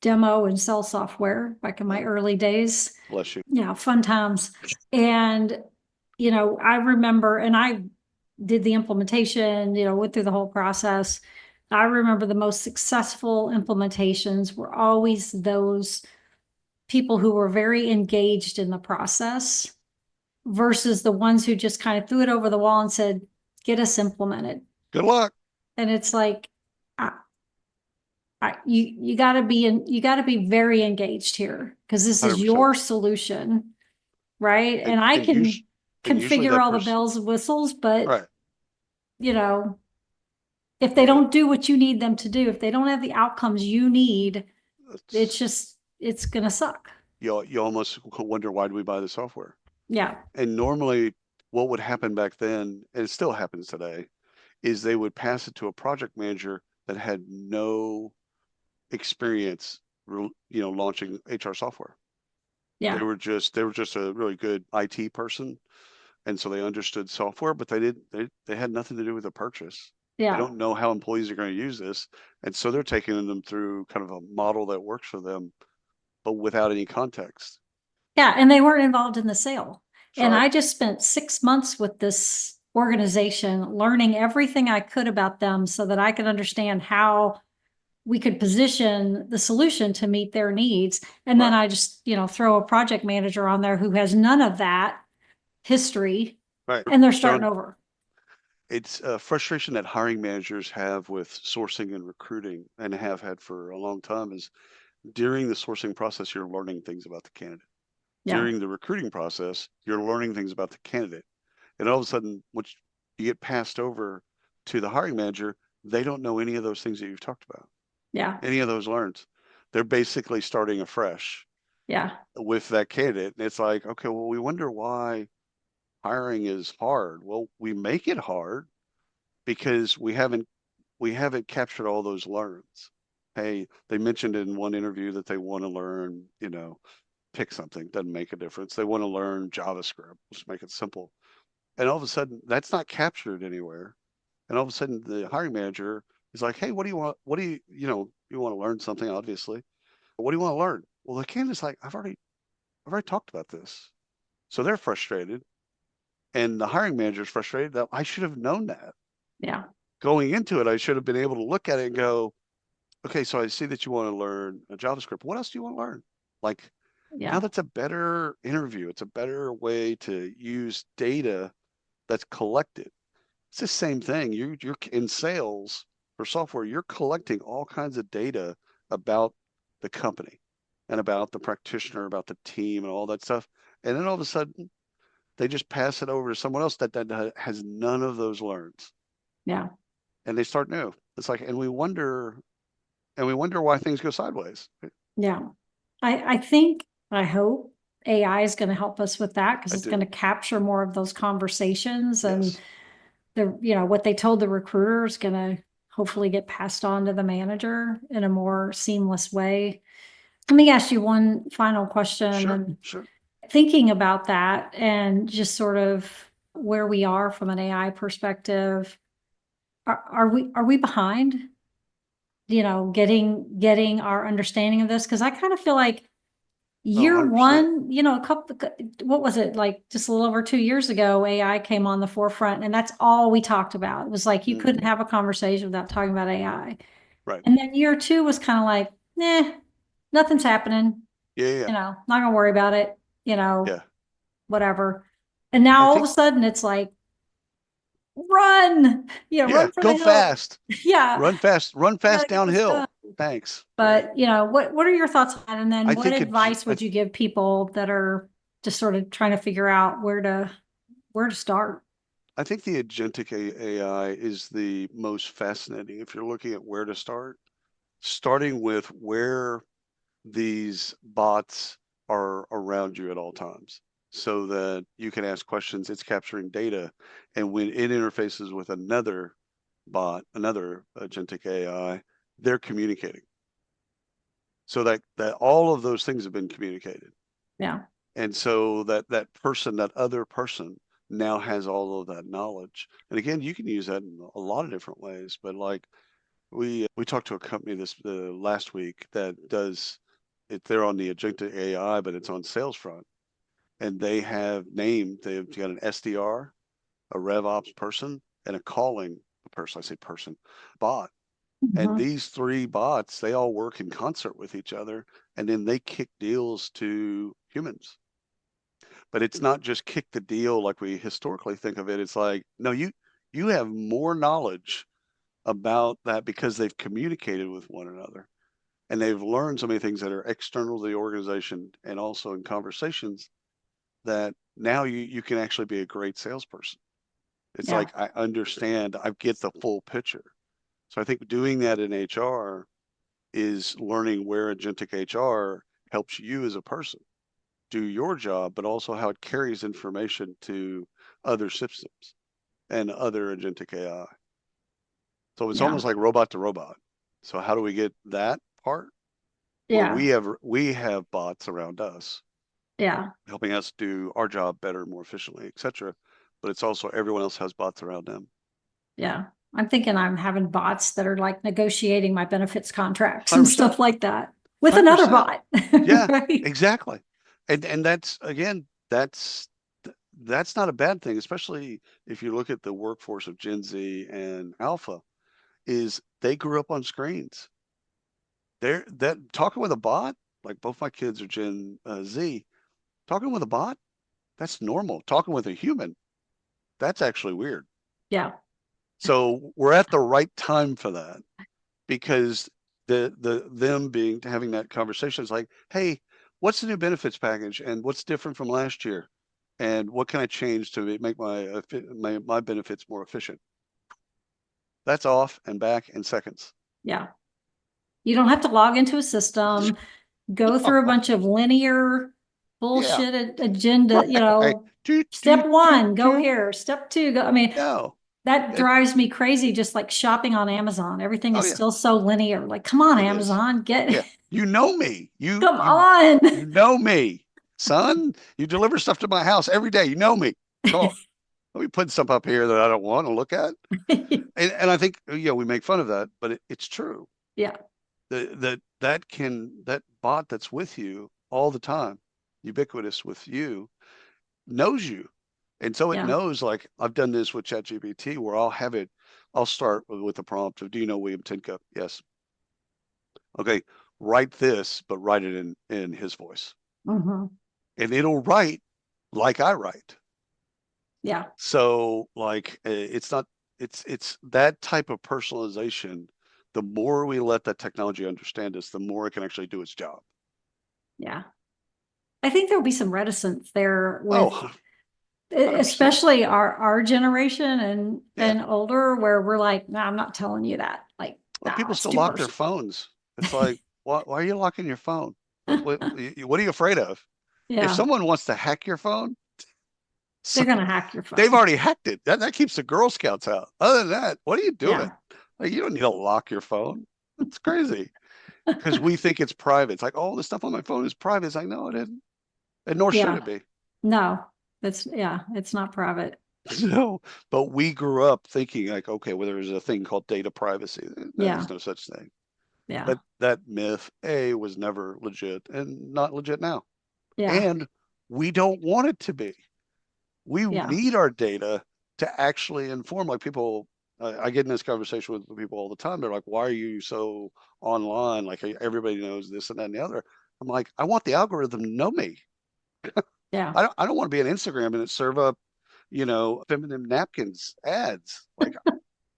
demo and sell software back in my early days. Bless you. Yeah, fun times. And, I remember, and I did the implementation, went through the whole process. I remember the most successful implementations were always those people who were very engaged in the process versus the ones who just kind of threw it over the wall and said, get us implemented. Good luck. And it's like, you got to be very engaged here because this is 100%. your solution, right? And I can configure all the bells and whistles, but right. If they don't do what you need them to do, if they don't have the outcomes you need, it's gonna suck. You almost wonder, why do we buy the software? Yeah. And normally what would happen back then, and it still happens today, is they would pass it to a project manager that had no experience, launching HR software. Yeah. They were just a really good IT person, and so they understood software, but they had nothing to do with the purchase. Yeah. They don't know how employees are going to use this, and so they're taking them through kind of a model that works for them, but without any context. Yeah, and they weren't involved in the sale. That's and right. I just spent 6 months with this organization, learning everything I could about them so that I could understand how we could position the solution to meet their needs. And then I just, throw a project manager on there who has none of that history, Right. And they're starting over. It's a frustration that hiring managers have with sourcing and recruiting, and have had for a long time, is during the sourcing process, you're learning things about the candidate. Yeah. During the recruiting process, you're learning things about the candidate. And all of a sudden, once you get passed over to the hiring manager, they don't know any of those things that you've talked about. Yeah. Any of those learns. They're basically starting afresh. Yeah. With that candidate. And it's like, okay, well, we wonder why hiring is hard. Well, we make it hard because we haven't captured all those learns. Hey, they mentioned in one interview that they want to learn, pick something, doesn't make a difference. They want to learn JavaScript, just make it simple. And all of a sudden, that's not captured anywhere. And all of a sudden, the hiring manager is like, hey, what do you want? What do you want to learn something, obviously. But what do you want to learn? Well, the candidate's like, I've already talked about this. So they're frustrated. And the hiring manager is frustrated that I should have known that. Yeah. Going into it, I should have been able to look at it and go, okay, so I see that you want to learn a JavaScript. What else do you want to learn? Like, now that's a better interview. It's a better way to use data that's collected. It's the same thing. You're in sales for software, you're collecting all kinds of data about the company and about the practitioner, about the team and all that stuff. And then all of a sudden, they just pass it over to someone else that has none of those learns. Yeah. And they start new. It's like, and we wonder why things go sideways. Yeah. I hope AI is going to help us with that, because it's going to capture more of those conversations. And what they told the recruiter is going to hopefully get passed on to the manager in a more seamless way. Let me ask you one final question. Sure. Thinking about that and just sort of where we are from an AI perspective, are we behind, getting our understanding of this? Because I kind of feel like year 1, what was it, like just a little over 2 years ago, AI came on the forefront, and that's all we talked about. It was like you couldn't have a conversation without talking about AI. Right. And then year 2 was kind of like, nothing's happening. Yeah. Not gonna worry about it, Yeah. whatever. And I now all of think, a sudden it's like, run, yeah, run for the go hill. fast, Yeah, run we gotta fast get this done. downhill. Thanks. But, what are your thoughts on that? And then I what think advice would you give people that are just sort of trying to figure out where to start? I think the agentic AI is the most fascinating if you're looking at where to start, starting with where these bots are around you at all times so that you can ask questions, it's capturing data. And when it interfaces with another bot, another agentic AI, they're communicating. So that all of those things have been communicated. Yeah. And so that person, that other person now has all of that knowledge. And again, you can use that in a lot of different ways, but like we talked to a company this last week that does it. They're on the agentic AI, but it's on sales front, and they've got an SDR, a RevOps person, and a calling person. I say person, bot. And Mhm. these 3 bots, they all work in concert with each other, and then they kick deals to humans. But it's not just kick the deal like we historically think of it. It's like, no, you have more knowledge about that because they've communicated with one another and they've learned so many things that are external to the organization and also in conversations that now you can actually be a great salesperson. It's Yeah. like I understand, I get the full picture. So I think doing that in HR is learning where agentic HR helps you as a person do your job, but also how it carries information to other systems and other agentic AI. So it's Yeah. almost like robot to robot. So how do we get that part where Yeah. we have bots around us Yeah. helping us do our job better, more efficiently, etc. But it's also everyone else has bots around them. Yeah. I'm thinking I'm having bots that are like negotiating my benefits contracts and 100%. stuff like that with another 100%. bot. Yeah, Right. exactly. And that's again, that's not a bad thing, especially if you look at the workforce of Gen Z and Alpha, is they grew up on screens. They're that talking with a bot, like both my kids are Gen Z, talking with a bot, that's normal. Talking with a human, that's actually weird. Yeah. So we're at the right time for that because them being having that conversation is like, hey, what's the new benefits package and what's different from last year, and what can I change to make my benefits more efficient? That's off and back in seconds. Yeah. You don't have to log into a system, go through a bunch of linear Yeah, bullshit agenda, right. step 1, go here, step 2, go. I mean, No, that it, drives me crazy, just like shopping on Amazon. Everything oh is yeah, still so linear. Like, come on, it is. Amazon, Yeah, you know me. come on. You know me, son. You deliver stuff to my house every day. You know me. Come on. Let me put stuff up here that I don't want to look at. And I think, yeah, we make fun of that, but it's true. Yeah. That bot that's with you all the time, ubiquitous with you, knows you. And so it Yeah. knows, like I've done this with ChatGPT where I'll start with a prompt of, do you know William Tincup? Yes. Okay, write this, but write it in his voice. Mm-hmm. And it'll write like I write. Yeah. So like it's that type of personalization. The more we let that technology understand us, the more it can actually do its job. Yeah. I think there'll be some reticence there with Oh, 100%. especially our generation and Yeah. older, where we're like, no, I'm not telling you that. Like, Well, nah, people it's still too lock their personal. phones. It's like, why are you locking your phone? What are you afraid of? If Yeah, someone wants to hack your phone, they're so gonna hack your they've phone. already hacked it. That keeps the Girl Scouts out. Other than that, what are you doing? Yeah. Like, you don't need to lock your phone. It's crazy because we think it's private. It's like, oh, the stuff on my phone is private. It's like, no, it isn't, and nor should Yeah. it be. No, it's not private. No, but we grew up thinking like, okay, well, there's a thing called data privacy. No, Yeah. there's no such thing. Yeah. That myth, A, was never legit and not legit now. Yeah. And we don't want it to be. We Yeah. need our data to actually inform, like people I get in this conversation with people all the time. They're like, why are you so online? Like everybody knows this and that and the other. I'm like, I want the algorithm to know me. Yeah. I don't want to be on Instagram and it serve up, feminine napkins ads. Like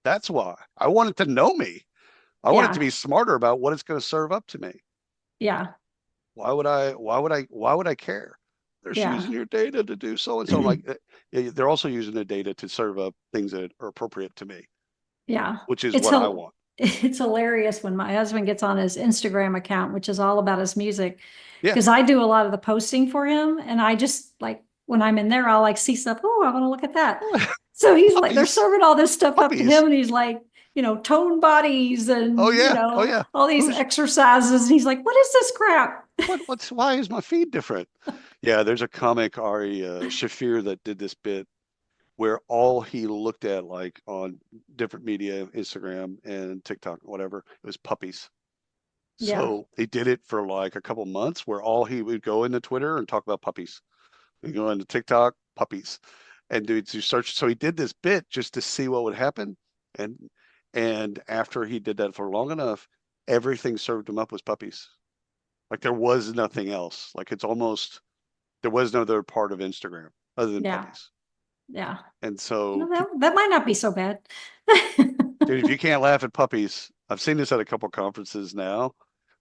that's why I want it to know me. I want it to Yeah. be smarter about what it's going to serve up to me. Yeah. Why would I care? They're just Yeah. using your data to do so and so. I'm like, yeah, they're also using the data to serve up things that are appropriate to me, Yeah. which is It's what I a want. it's hilarious when my husband gets on his Instagram account, which is all about his music, Yeah. because I do a lot of the posting for him. And I just like when I'm in there, I'll like see stuff. Oh, I want to look at that. So he's like, they're Puppies, serving all this stuff up to puppies. him, and he's like, tone bodies Oh and yeah, oh yeah. all these Who's exercises. And he's like, what is this crap? why is my feed different? Yeah, there's a comic Ari Shafir that did this bit where all he looked at like on different media, Instagram and TikTok, whatever, it was puppies. Yeah. So he did it for like a couple months where all he would go into Twitter and talk about puppies. He'd go into TikTok, puppies, and do search. So he did this bit just to see what would happen. And after he did that for long enough, everything served him up was puppies. Like there was nothing else. Like it's almost there was no other part of Instagram other than Yeah. puppies. Yeah. And so, That might not be so bad. dude, if you can't laugh at puppies, I've seen this at a couple conferences now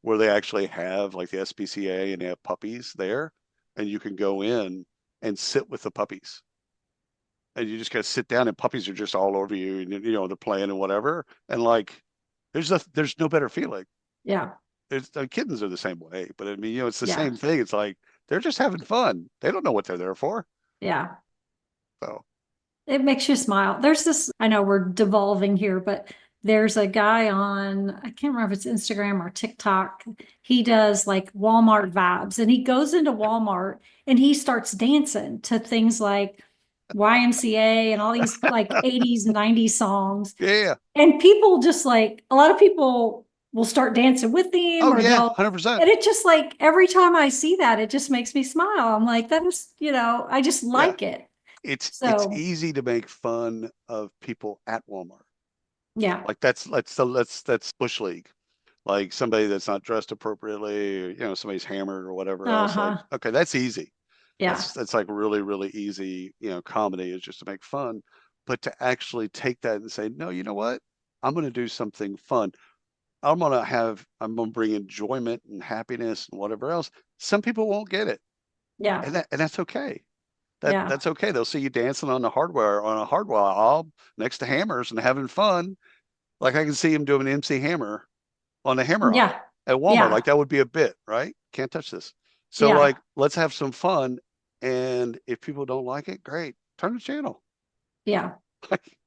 where they actually have like the SPCA and they have puppies there, and you can go in and sit with the puppies. And you just gotta sit down, and puppies are just all over you, and they're playing and whatever. And like, there's no better feeling. Yeah. Kittens are the same way, but I mean, it's the Yeah. same thing. It's like they're just having fun. They don't know what they're there for. Yeah. So It makes you smile. There's this, I know we're devolving here, but there's a guy on, I can't remember if it's Instagram or TikTok. He does like Walmart vibes, and he goes into Walmart and he starts dancing to things like YMCA and all these like 80s, 90s songs. yeah. And people just like, a lot of people will start dancing with him, Oh or yeah, they'll, 100%. and it just like every time I see that, it just makes me smile. I'm like, that is, I just Yeah. like it. It's So easy to make fun of people at Walmart. yeah. Like that's bush league. Like somebody that's not dressed appropriately, or, somebody's hammered or whatever else. Like, Uh-huh. okay, that's easy. Yeah. That's like really, really easy, comedy is just to make fun. But to actually take that and say, no, you know what? I'm gonna do something fun. I'm gonna bring enjoyment and happiness and whatever else. Some people won't get it. Yeah. And that's okay. Yeah. That's okay. They'll see you dancing on a hardware aisle next to hammers and having fun. Like I can see him doing an MC Hammer on the hammer Yeah. aisle at Walmart. Yeah. Like that would be a bit, right? Can't touch this. So Yeah. like let's have some fun. And if people don't like it, great. Turn the channel. Yeah. Like,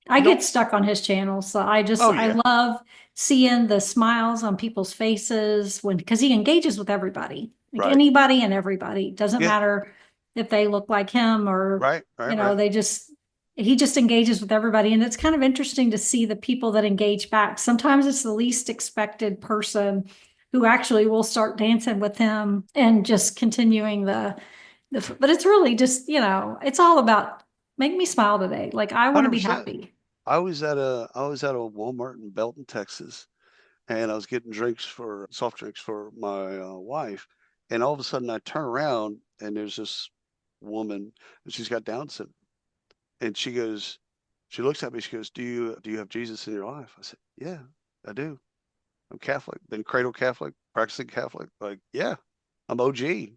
I don't get stuck on his channel. So oh I yeah. love seeing the smiles on people's faces because he engages with everybody, like Right. anybody and everybody. Doesn't Yeah. matter if they look like him or, Right. he just engages with everybody. And it's kind of interesting to see the people that engage back. Sometimes it's the least expected person who actually will start dancing with him and just continuing but it's really just, it's all about make me smile today. Like I want to be 100%. happy. I was at a Walmart in Belton, Texas, and I was getting soft drinks for my wife, and all of a sudden I turn around and there's this woman, and she's got Down syndrome, and she looks at me, she goes, do you have Jesus in your life? I said, yeah, I do. I'm Catholic, been cradle Catholic, practicing Catholic, like, yeah, I'm OG.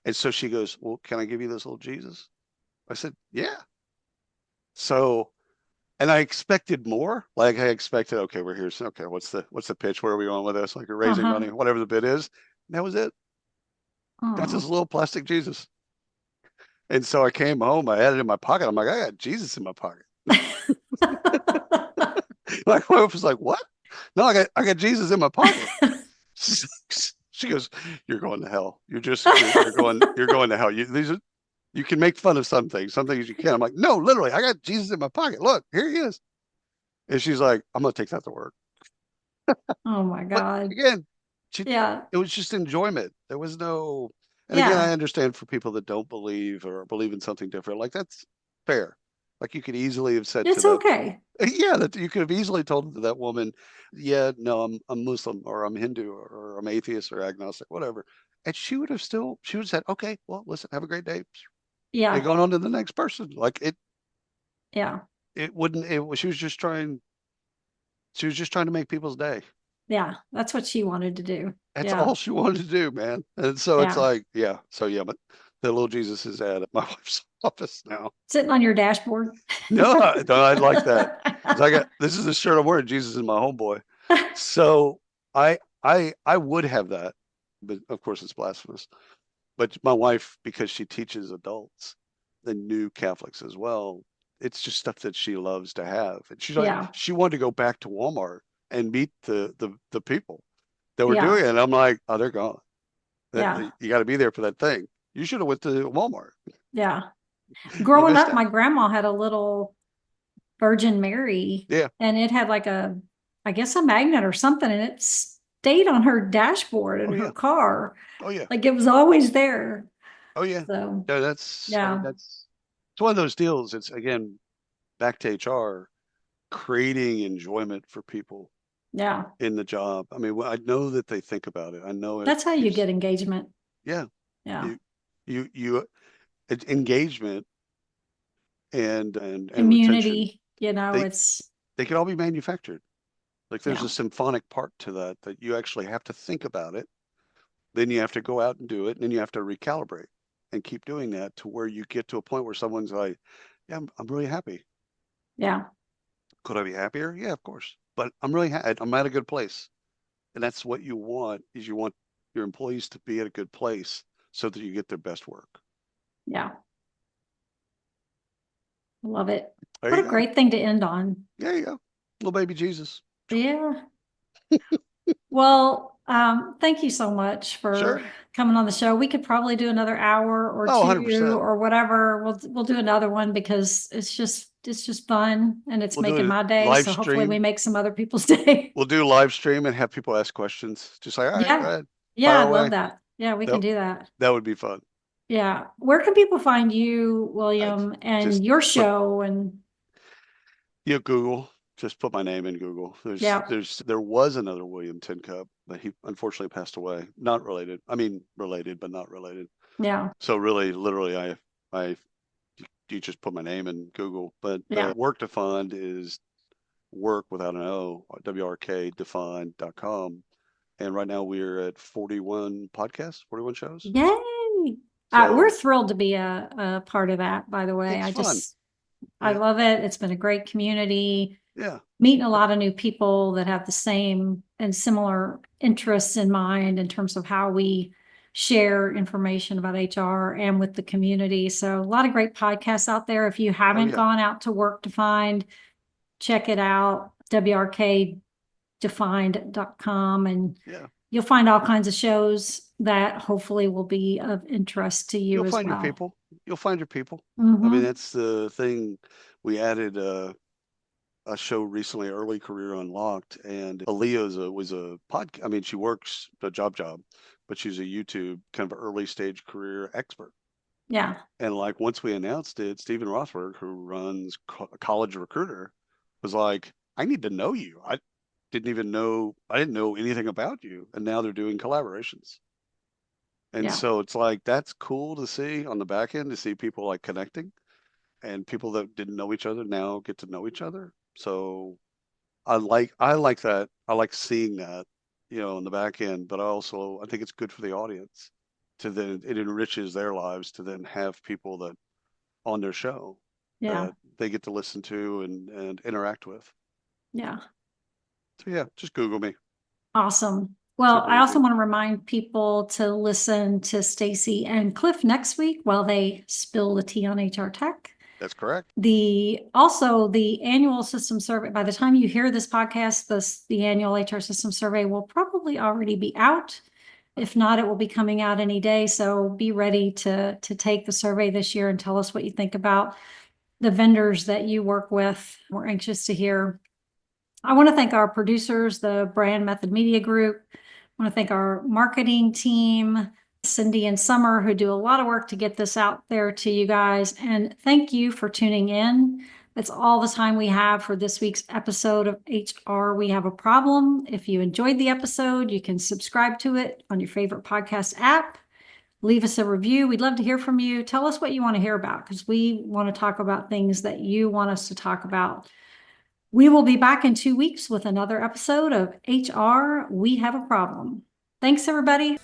And so she goes, well, can I give you this little Jesus? I said, yeah. So, and I expected more. Like I expected, okay, we're here. So, okay, what's the pitch? Where are we going with this? Like you're raising money, whatever the bid is. And that was it. That's this little plastic Jesus. And so I came home, I had it in my pocket. I'm like, I got Jesus in my pocket. My wife was like, what? No, I got Jesus in my pocket. She goes, you're going to hell. You're going to hell. You can make fun of some things you can't. I'm like, no, literally, I got Jesus in my pocket. Look, here he is. And she's like, I'm gonna take that to work. Oh my But God. again, Yeah. it was just enjoyment. There was no, and again, Yeah. I understand for people that don't believe or believe in something different, like that's fair. Like you could easily have said to It's that, okay. yeah, that you could have easily told that woman, yeah, no, I'm Muslim or I'm Hindu or I'm atheist or agnostic, whatever. And she would have said, okay, well, listen, have a great day. And Yeah. going on to the next person. Like Yeah. it wouldn't, she was just trying to make people's day. Yeah. That's what she wanted to do. That's Yeah. all she wanted to do, man. And so it's Yeah. like, yeah. So yeah, but the little Jesus is at my wife's office now. Sitting on your dashboard. No, I like that. 'Cause this is the shirt I'm wearing. Jesus is my homeboy. So I would have that, but of course it's blasphemous. But my wife, because she teaches adults and new Catholics as well, it's just stuff that she loves to have. And she's like, Yeah. she wanted to go back to Walmart and meet the people that were Yeah. doing it. And I'm like, oh, they're gone. Yeah. You got to be there for that thing. You should have went to Walmart. Yeah. You Growing missed up, out. my grandma had a little Virgin Mary. Yeah. And it had like I guess a magnet or something, and it stayed on her dashboard in Oh, her yeah. car. Oh yeah. Like it was always there. Oh yeah. So No, that's I mean, yeah. it's one of those deals. It's again back to HR, creating enjoyment for people Yeah. in the job. I mean, I know that they think about it. I know it That's how you keeps, get engagement. yeah, Yeah. it's engagement and retention. Community, They it's they can all be manufactured. Like there's Yeah. a symphonic part to that you actually have to think about it. Then you have to go out and do it, and then you have to recalibrate and keep doing that to where you get to a point where someone's like, yeah, I'm really happy. Yeah. Could I be happier? Yeah, of course. But I'm really I'm at a good place. And that's what you want, is you want your employees to be at a good place so that you get their best work. Yeah. Love it. There What you a go. great thing to end on. There you go. Little baby Jesus. Yeah. Well, thank you so much for Sure. coming on the show. We could probably do another hour or Oh, two 100%. or whatever. We'll do another one because it's just fun and it's We'll do making a my day. live So hopefully we stream. make some other people's day. We'll do live stream and have people ask questions. Just like, all right, go Yeah. ahead. Yeah, Fire I love away. that. Yeah, we can do that. That would be fun. Yeah. Where can people find you, William, and just your show and Google. Just put my name in Google. Yeah. There was another William Tincup, but he unfortunately passed away. Not related. I mean, related, but not related. Yeah. So really, literally, you just put my name in Google. But Yeah. WRKdefined is work without an O, WRKdefined.com. And right now we're at 41 podcasts, 41 shows. Yay. So We're thrilled to be a part of that, by the way. it's fun. I Yeah. love it. It's been a great community. Yeah. Meeting a lot of new people that have the same and similar interests in mind in terms of how we share information about HR and with the community. So a lot of great podcasts out there. If you haven't yeah. gone out to WRKdefined, check it out, WRKdefined.com, and Yeah. you'll find all kinds of shows that hopefully will be of interest to you You'll as find well. your people. You'll find your people. Mhm. I mean, that's the thing. We added a show recently, Early Career Unlocked, and Aaliyah was a podcast. I mean, she works a job, but she's a YouTube kind of early stage career expert. Yeah. And like once we announced it, Stephen Rothberg, who runs College Recruiter, was like, I need to know you. I didn't know anything about you. And now they're doing collaborations. And Yeah. so it's like, that's cool to see on the back end, to see people like connecting, and people that didn't know each other now get to know each other. So I like that. I like seeing that, on the back end, but I think it's good for the audience it enriches their lives to then have people that on their show Yeah. that they get to listen to and interact with. Yeah. So yeah, just Google me. Awesome. Well, Super I also easy. want to remind people to listen to Stacy and Cliff next week while they spill the tea on HR tech. That's correct. The annual system survey, by the time you hear this podcast, the annual HR system survey will probably already be out. If not, it will be coming out any day. So be ready to take the survey this year and tell us what you think about the vendors that you work with. We're anxious to hear. I want to thank our producers, the Brand Method Media Group. I want to thank our marketing team, Cindy and Summer, who do a lot of work to get this out there to you guys. And thank you for tuning in. That's all the time we have for this week's episode of HR We Have a Problem. If you enjoyed the episode, you can subscribe to it on your favorite podcast app. Leave us a review. We'd love to hear from you. Tell us what you want to hear about, because we want to talk about things that you want us to talk about. We will be back in 2 weeks with another episode of HR We Have a Problem. Thanks, everybody.